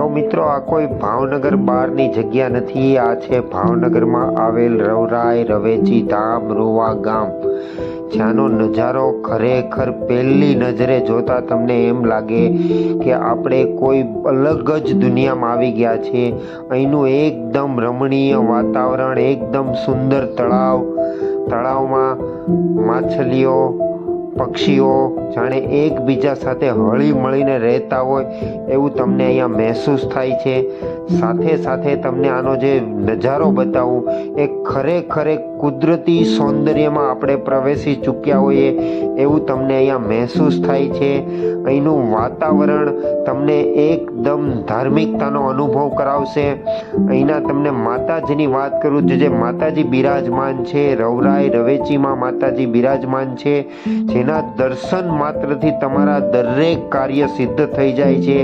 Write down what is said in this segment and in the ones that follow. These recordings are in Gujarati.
તો મિત્રો આ કોઈ ભાવનગર બહારની જગ્યા નથી, આ છે ભાવનગરમાં આવેલ રવરાય રવેચી ધામ રૂવા ગામ, જ્યાંનો નજારો ખરેખર પહેલી નજરે જોતા તમને એમ લાગે કે આપણે કોઈ અલગ જ દુનિયામાં આવી ગયા છે। અહીંનું એકદમ રમણીય વાતાવરણ, એકદમ સુંદર તળાવમાં માછલીઓ, પક્ષીઓ જાણે એકબીજા સાથે હળી મળીને રહેતા હોય એવું તમને અહીંયા મહેસૂસ થાય છે। સાથે સાથે તમને આનો જે નજારો બતાવું એ ખરેખર કુદરતી સૌંદર્યમાં આપણે પ્રવેશી ચૂક્યા હોઈએ એવું તમને અહીંયા મહેસૂસ થાય છે। અહીંનું વાતાવરણ તમને એકદમ ધાર્મિકતાનો અનુભવ કરાવશે। અહીંના તમને માતાજીની વાત કરું તો જે માતાજી બિરાજમાન છે, રવરાય રવેચીમાં માતાજી બિરાજમાન છે, જેના દર્શન માત્રથી તમારા દરેક કાર્ય સિદ્ધ થઈ જાય છે।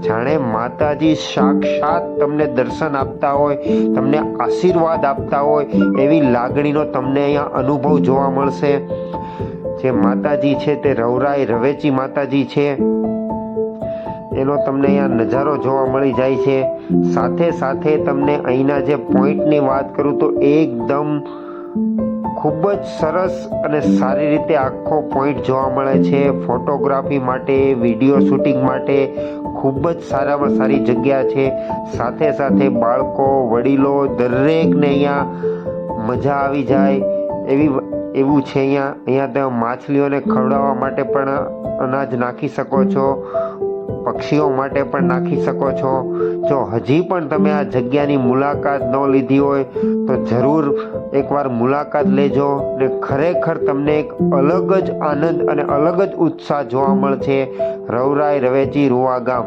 જાણે માતાજી સાક્ષાત તમને દર્શન આપતા હોય, તમને આશીર્વાદ આપતા હોય એવી લાગણીનો તમને અહીંયા અનુભવ જોવા મળશે। જે માતાજી છે તે રવરાય રવેચી માતાજી છે, એનો તમને અહીંયા નજારો જોવા મળી જાય છે। સાથે સાથે તમને અહીંના જે પોઈન્ટની વાત કરું તો એકદમ ખૂબ જ સરસ અને સારી રીતે આખો પોઈન્ટ જોવા મળે છે। ફોટોગ્રાફી માટે, વિડીયો શૂટિંગ માટે ખૂબ જ સારામાં સારી જગ્યા છે। સાથે સાથે બાળકો, વડીલો દરેકને અહીંયા મજા આવી જાય એવું છે। અહીંયા તમે માછલીઓને ખવડાવવા માટે પણ અનાજ નાખી શકો છો, પક્ષીઓ માટે પણ નાખી શકો છો। જો હજી પણ તમે આ જગ્યાની મુલાકાત ન લીધી હોય તો જરૂર એકવાર મુલાકાત લેજો ને ખરેખર તમને એક અલગ જ આનંદ અને અલગ જ ઉત્સાહ જોવા મળશે રવરાય રવેચી રૂવા ગામ।